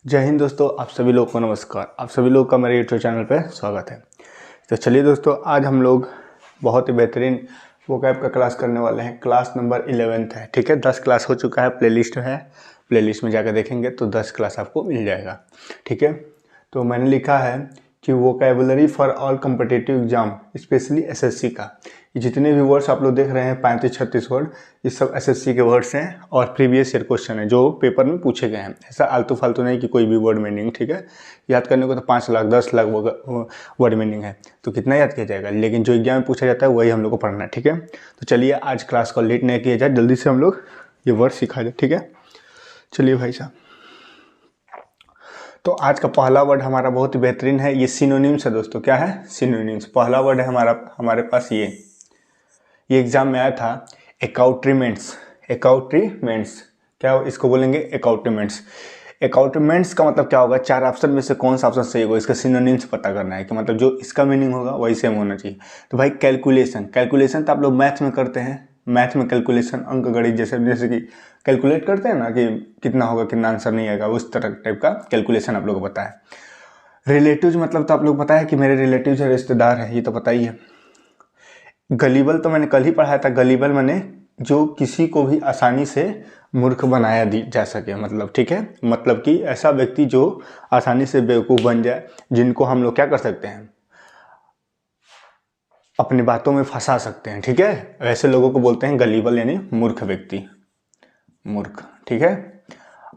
जय हिंद दोस्तों, आप सभी लोग को नमस्कार। आप सभी लोग का मेरे यूट्यूब चैनल पर स्वागत है। तो चलिए दोस्तों, आज हम लोग बहुत ही बेहतरीन वोकैब का क्लास करने वाले हैं। क्लास नंबर 11 है, ठीक है। 10 क्लास हो चुका है, प्लेलिस्ट है, प्लेलिस्ट में जाकर देखेंगे तो 10 क्लास आपको मिल जाएगा, ठीक है। तो मैंने लिखा है कि vocabulary for all competitive exam, specially SSC का। ये जितने भी वर्ड्स आप लोग देख रहे हैं 35-36 वर्ड, ये सब एसएससी के वर्ड्स हैं और प्रीवियस ईयर क्वेश्चन है जो पेपर में पूछे गए हैं। ऐसा आलतू फालतू नहीं कि कोई भी वर्ड मीनिंग, ठीक है। याद करने को तो 5 लाख 10 लाख वर्ड मीनिंग है, तो कितना याद किया जाएगा, लेकिन जो एग्जाम में पूछा जाता है वही हम लोग को पढ़ना है, ठीक है। तो चलिए आज क्लास को लेट नहीं किया जाए, जल्दी से हम लोग ये वर्ड सिखा जाए, ठीक है। चलिए भाई साहब, तो आज का पहला वर्ड हमारा बहुत ही बेहतरीन है। ये सिनोनिम्स है दोस्तों। क्या है? सिनोनिम्स। पहला वर्ड है हमारे पास ये एग्जाम में आया था, अकाउंट्रीमेंट्स। अकाउंट्रीमेंट्स क्या इसको बोलेंगे? अकाउंट्रीमेंट्स। अकाउंट्रीमेंट्स का मतलब क्या होगा? 4 ऑप्शन में से कौन सा ऑप्शन सही होगा, इसका सिनोनिम्स पता करना है कि मतलब जो इसका मीनिंग होगा वही सेम होना चाहिए। तो भाई कैलकुलेशन, कैलकुलेशन तो आप लोग मैथ्स में करते हैं। मैथ में कैलकुलेशन, अंक गणित, जैसे कि कैलकुलेट करते हैं ना कि कितना होगा, कितना आंसर नहीं आएगा, उस तरह टाइप का कैलकुलेशन आप लोग को पता है। रिलेटिव्स मतलब तो आप लोग पता है कि मेरे रिलेटिव्स है, रिश्तेदार है, ये तो पता ही है। गलीबल तो मैंने कल ही पढ़ाया था। गलीबल मैंने जो किसी को भी आसानी से मूर्ख बनाया जा सके, मतलब, ठीक है। मतलब कि ऐसा व्यक्ति जो आसानी से बेवकूफ़ बन जाए, जिनको हम लोग क्या कर सकते हैं, अपनी बातों में फंसा सकते हैं, ठीक है। ऐसे लोगों को बोलते हैं गलीबल, यानी मूर्ख व्यक्ति, मूर्ख, ठीक है।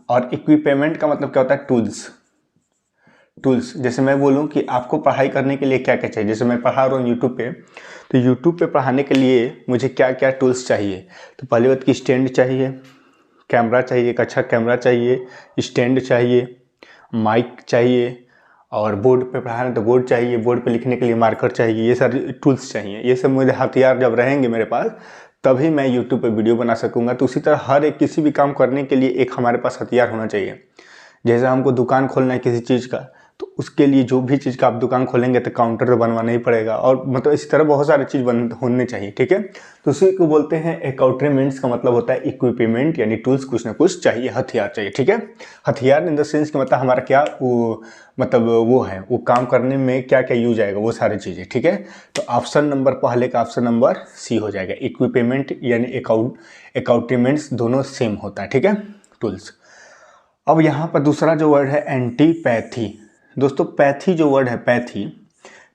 और इक्विपमेंट का मतलब क्या होता है? टूल्स। टूल्स, जैसे मैं बोलूं कि आपको पढ़ाई करने के लिए क्या क्या चाहिए, जैसे मैं पढ़ा रहा हूँ यूट्यूब पे, तो यूट्यूब पे पढ़ाने के लिए मुझे क्या क्या टूल्स चाहिए। तो पहली बात की स्टैंड चाहिए, कैमरा चाहिए, एक अच्छा कैमरा चाहिए, स्टैंड चाहिए, माइक चाहिए, और बोर्ड पे पढ़ाना तो बोर्ड चाहिए, बोर्ड पे लिखने के लिए मार्कर चाहिए, ये सारे टूल्स चाहिए। ये सब मुझे हथियार जब रहेंगे मेरे पास, तभी मैं यूट्यूब पे वीडियो बना सकूँगा। तो उसी तरह हर एक किसी भी काम करने के लिए एक हमारे पास हथियार होना चाहिए। जैसे हमको दुकान खोलना है किसी चीज़ का, तो उसके लिए जो भी चीज़ का आप दुकान खोलेंगे तो काउंटर तो बनवाना ही पड़ेगा, और मतलब इसी तरह बहुत सारी चीज़ होने चाहिए, ठीक है। तो उसी को बोलते हैं अकाउंट्रीमेंट्स। का मतलब होता है इक्विपमेंट, यानी टूल्स, कुछ ना कुछ चाहिए, हथियार चाहिए, ठीक है। हथियार इन द सेंस कि मतलब हमारा क्या वो, मतलब वो है, वो काम करने में क्या क्या यूज आएगा, वो सारी चीज़ें, ठीक है। तो ऑप्शन नंबर पहले का ऑप्शन नंबर सी हो जाएगा। इक्विपमेंट यानी अकाउंट्रीमेंट्स दोनों सेम होता है, ठीक है, टूल्स। अब यहाँ पर दूसरा जो वर्ड है एंटीपैथी। दोस्तों पैथी जो वर्ड है, पैथी,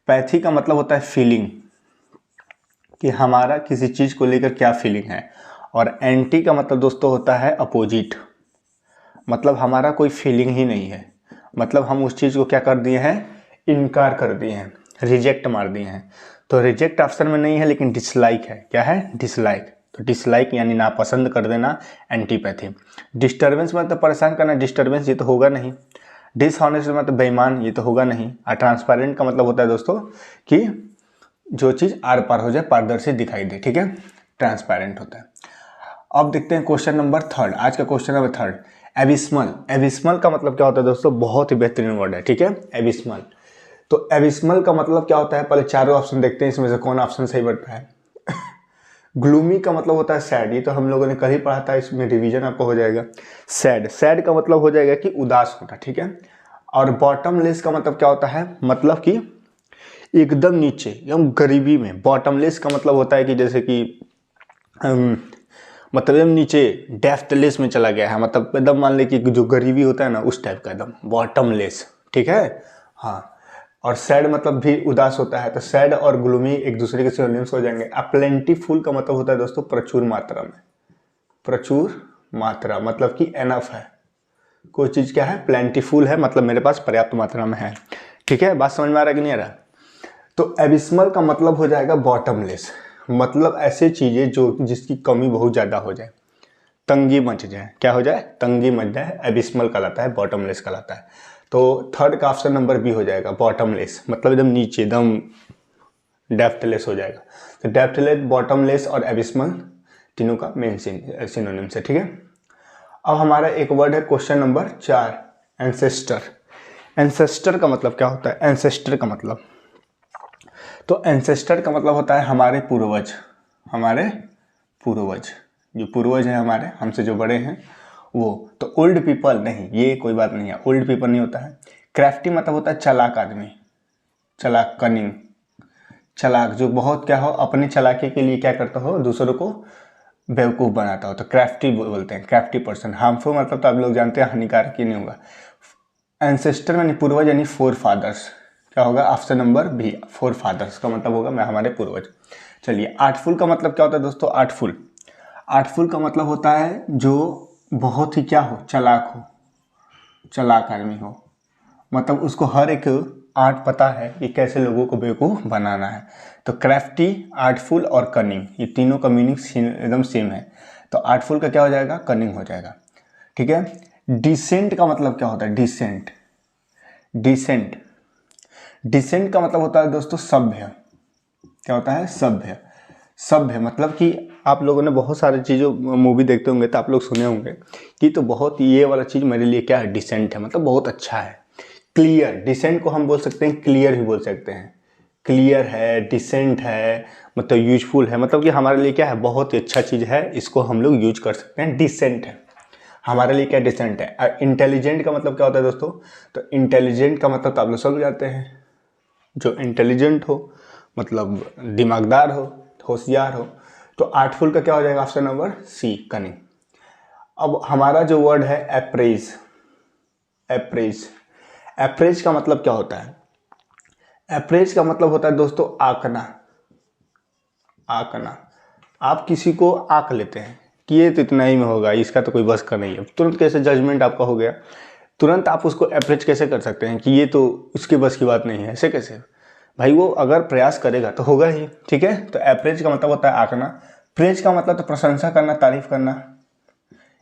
पैथी का मतलब होता है फीलिंग, कि हमारा किसी चीज़ को लेकर क्या फीलिंग है। और एंटी का मतलब दोस्तों होता है अपोजिट, मतलब हमारा कोई फीलिंग ही नहीं है, मतलब हम उस चीज़ को क्या कर दिए हैं, इनकार कर दिए हैं, रिजेक्ट मार दिए हैं। तो रिजेक्ट ऑप्शन में नहीं है, लेकिन डिसलाइक है। क्या है? डिसलाइक। तो डिसलाइक यानी नापसंद कर देना, एंटीपैथी। डिस्टर्बेंस मतलब परेशान करना, डिस्टर्बेंस ये तो होगा नहीं। डिसऑनेस्ट मतलब बेईमान, ये तो होगा नहीं। और ट्रांसपेरेंट का मतलब होता है दोस्तों कि जो चीज़ आर पार हो जाए, पारदर्शी दिखाई दे, ठीक है, ट्रांसपेरेंट होता है। अब देखते हैं क्वेश्चन नंबर 3, आज का क्वेश्चन नंबर 3, एबिस्मल। एबिस्मल का मतलब क्या होता है दोस्तों? बहुत ही बेहतरीन वर्ड है, ठीक है, एबिस्मल। तो एबिस्मल का मतलब क्या होता है? पहले चारों ऑप्शन देखते हैं, इसमें से कौन ऑप्शन सही बैठता है। ग्लूमी का मतलब होता है सैड, ये तो हम लोगों ने कल ही पढ़ा था, इसमें रिवीजन आपको हो जाएगा। सैड, सैड का मतलब हो जाएगा कि उदास होना, ठीक है। और बॉटमलेस का मतलब क्या होता है? मतलब कि एकदम नीचे, एकदम गरीबी में। बॉटमलेस का मतलब होता है कि जैसे कि मतलब एकदम नीचे, डेप्थलेस में चला गया है, मतलब एकदम मान ले कि जो गरीबी होता है ना, उस टाइप का, एकदम बॉटमलेस, ठीक है। हाँ, और सैड मतलब भी उदास होता है, तो सैड और ग्लूमी एक दूसरे के सिनोनिम्स हो जाएंगे। प्लेंटीफुल का मतलब होता है दोस्तों प्रचुर मात्रा में, प्रचुर मात्रा मतलब कि एनफ है। कोई चीज़ क्या है? प्लेंटीफुल है, मतलब मेरे पास पर्याप्त मात्रा में है, ठीक है। बात समझ में आ रहा है कि नहीं आ रहा? तो एबिस्मल का मतलब हो जाएगा बॉटमलेस, मतलब ऐसे चीज़ें जो जिसकी कमी बहुत ज़्यादा हो जाए, तंगी मच जाए। क्या हो जाए? तंगी मच जाए, एबिस्मल कहलाता है, बॉटमलेस कहलाता है। तो थर्ड का ऑप्शन नंबर बी हो जाएगा, बॉटमलेस, मतलब एकदम नीचे, एकदम डेप्थलेस हो जाएगा। तो डेप्थलेस, बॉटमलेस और एबिस्मल तीनों का मेन सिनोनिम्स है, ठीक है। अब हमारा एक वर्ड है क्वेश्चन नंबर 4, एंसेस्टर। एंसेस्टर का मतलब क्या होता है? एंसेस्टर का मतलब, तो एंसेस्टर का मतलब होता है हमारे पूर्वज, हमारे पूर्वज, जो पूर्वज हैं हमारे, हमसे जो बड़े हैं, वो, तो ओल्ड पीपल नहीं, ये कोई बात नहीं है, ओल्ड पीपल नहीं होता है। क्राफ्टी मतलब होता है चालाक आदमी, चालाक, कनिंग, चालाक, जो बहुत क्या हो, अपनी चालाकी के लिए क्या करता हो, दूसरों को बेवकूफ़ बनाता हो, तो क्राफ्टी बोलते हैं, क्राफ्टी पर्सन। हार्मफुल मतलब तो आप लोग जानते हैं हानिकारक ही नहीं होगा। एंसेस्टर यानी पूर्वज यानी फोर फादर्स, क्या होगा, option number B, four fathers का मतलब होगा मैं हमारे पूर्वज। चलिए, आर्टफुल का मतलब क्या होता है दोस्तों, आर्टफुल, आर्टफुल का मतलब होता है जो बहुत ही क्या हो, चालाक हो, चालाक आदमी हो, मतलब उसको हर एक आर्ट पता है कि कैसे लोगों को बेवकूफ़ बनाना है। तो क्राफ्टी, आर्टफुल और कनिंग, ये तीनों का मीनिंग एकदम सेम है। तो आर्टफुल का क्या हो जाएगा, कनिंग हो जाएगा, ठीक है। डिसेंट का मतलब क्या होता है, डिसेंट, डिसेंट, डिसेंट का मतलब होता है दोस्तों सभ्य, क्या होता है, सभ्य, सभ्य मतलब कि आप लोगों ने बहुत सारी चीज़ों मूवी देखते होंगे तो आप लोग सुने होंगे कि तो बहुत ये वाला चीज़ मेरे लिए क्या है, डिसेंट है, मतलब बहुत अच्छा है। क्लियर, डिसेंट को हम बोल सकते हैं क्लियर भी बोल सकते हैं, क्लियर है, डिसेंट है, मतलब यूजफुल है, मतलब कि हमारे लिए क्या है, बहुत ही अच्छा चीज़ है, इसको हम लोग यूज कर सकते हैं। डिसेंट है हमारे लिए, क्या डिसेंट है। इंटेलिजेंट का मतलब क्या होता है दोस्तों, तो इंटेलिजेंट का मतलब तो आप लोग सब जानते हैं, जो इंटेलिजेंट हो मतलब दिमागदार हो, होशियार हो। तो आर्टफुल का क्या हो जाएगा, ऑप्शन नंबर सी, कनिंग। अब हमारा जो वर्ड है एप्रेज, एप्रेज, एप्रेज का मतलब क्या होता है, एप्रेज का मतलब होता है दोस्तों आंकना, आंकना। आप किसी को आंक लेते हैं कि ये तो इतना ही में होगा, इसका तो कोई बस का नहीं है, तुरंत कैसे जजमेंट आपका हो गया, तुरंत आप उसको एप्रेज कैसे कर सकते हैं कि ये तो उसके बस की बात नहीं है, ऐसे कैसे भाई, वो अगर प्रयास करेगा तो होगा ही, ठीक है। तो एप्रेज का मतलब होता है आंकना। प्रेज का मतलब तो प्रशंसा करना, तारीफ करना,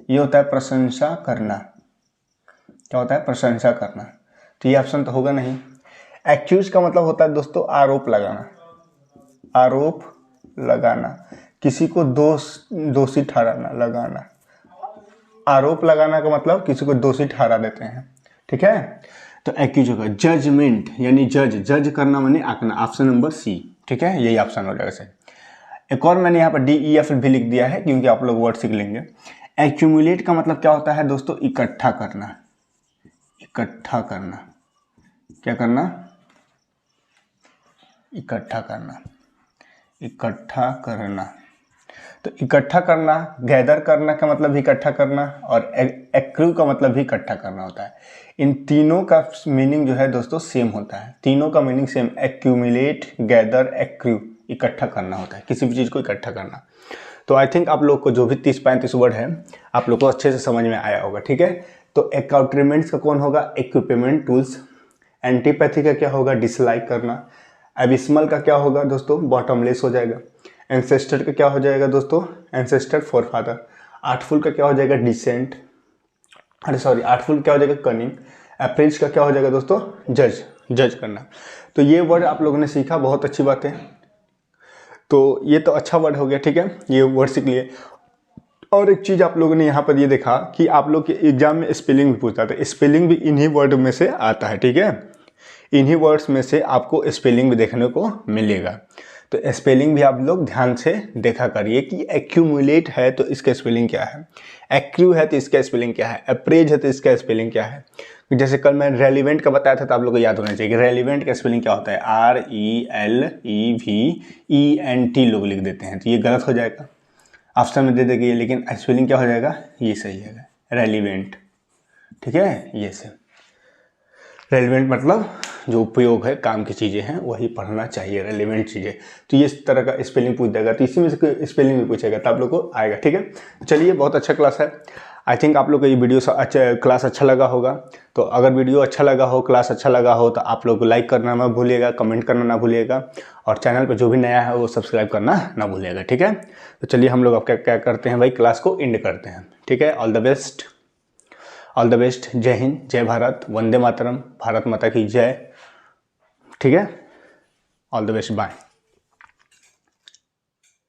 ये होता है प्रशंसा करना, क्या होता है, प्रशंसा करना, तो ये ऑप्शन तो होगा नहीं। एक्यूज का मतलब होता है दोस्तों आरोप लगाना, आरोप लगाना, किसी को दोषी ठहराना, लगाना, आरोप लगाना का मतलब किसी को दोषी ठहरा देते हैं, ठीक है। तो एक्यूज होगा जजमेंट, यानी जज, जज करना माने आंकना, ऑप्शन नंबर सी, ठीक है, यही ऑप्शन हो जाएगा सही। एक और मैंने यहाँ पर डी ई एफ भी लिख दिया है क्योंकि आप लोग वर्ड सीख लेंगे। एक्यूमुलेट का मतलब क्या होता है दोस्तों, इकट्ठा करना, इकट्ठा करना, क्या करना, इकट्ठा करना, इकट्ठा करना। तो इकट्ठा करना, गैदर करना का मतलब इकट्ठा करना, और एक्रू का मतलब भी इकट्ठा करना होता है। इन तीनों का मीनिंग जो है दोस्तों सेम होता है, तीनों का meaning same, accumulate, gather, accrue, इकट्ठा करना होता है, किसी भी चीज़ को इकट्ठा करना। तो आई थिंक आप लोग को जो भी 30-35 वर्ड है आप लोग को अच्छे से समझ में आया होगा, ठीक है। तो अकाउंट्रीमेंट्स का कौन होगा, इक्विपमेंट, टूल्स। एंटीपैथी का क्या होगा, डिसलाइक करना। एबिस्मल का क्या होगा दोस्तों, बॉटमलेस हो जाएगा। एंसेस्टर का क्या हो जाएगा दोस्तों, एंसेस्टर, फोरफादर। आर्टफुल का क्या हो जाएगा, डिसेंट, अरे सॉरी, आर्टफुल क्या हो जाएगा, कनिंग। एप्रेज का क्या हो जाएगा दोस्तों, जज, जज करना। तो ये वर्ड आप लोगों ने सीखा, बहुत अच्छी बात है। तो ये तो अच्छा वर्ड हो गया, ठीक है, ये वर्ड सीख लिए। और एक चीज़ आप लोगों ने यहाँ पर ये देखा कि आप लोग के एग्जाम में स्पेलिंग भी पूछता था, स्पेलिंग भी इन्हीं वर्ड में से आता है, ठीक है, इन्हीं वर्ड्स में से आपको स्पेलिंग भी देखने को मिलेगा। तो स्पेलिंग भी आप लोग ध्यान से देखा करिए कि एक्यूमुलेट है तो इसका स्पेलिंग क्या है, एक्रू है तो इसका स्पेलिंग क्या है, अप्रेज है तो इसका स्पेलिंग क्या है। जैसे कल मैं रेलिवेंट का बताया था तो आप लोग को याद होना चाहिए कि रेलिवेंट का स्पेलिंग क्या होता है, RELEVENT लोग लिख देते हैं, तो ये गलत हो जाएगा, ऑप्शन में दे देंगे, लेकिन स्पेलिंग क्या हो जाएगा, ये सही है, रेलिवेंट, ठीक है। ये से रेलिवेंट मतलब जो उपयोग है, काम की चीज़ें हैं वही पढ़ना चाहिए, रेलिवेंट चीज़ें। तो ये इस तरह का स्पेलिंग पूछ देगा, तो इसी में से स्पेलिंग भी पूछेगा तो आप लोग को आएगा, ठीक है। चलिए, बहुत अच्छा क्लास है, आई थिंक आप लोग को ये वीडियो अच्छा, क्लास अच्छा लगा होगा। तो अगर वीडियो अच्छा लगा हो, क्लास अच्छा लगा हो, तो आप लोग को लाइक करना ना भूलिएगा, कमेंट करना ना भूलिएगा, और चैनल पर जो भी नया है वो सब्सक्राइब करना ना भूलिएगा, ठीक है। तो चलिए, हम लोग अब क्या करते हैं भाई, क्लास को एंड करते हैं, ठीक है। All the best, all the best, जय हिंद, जय भारत, वंदे मातरम, भारत माता की जय, ठीक है। All the best, bye.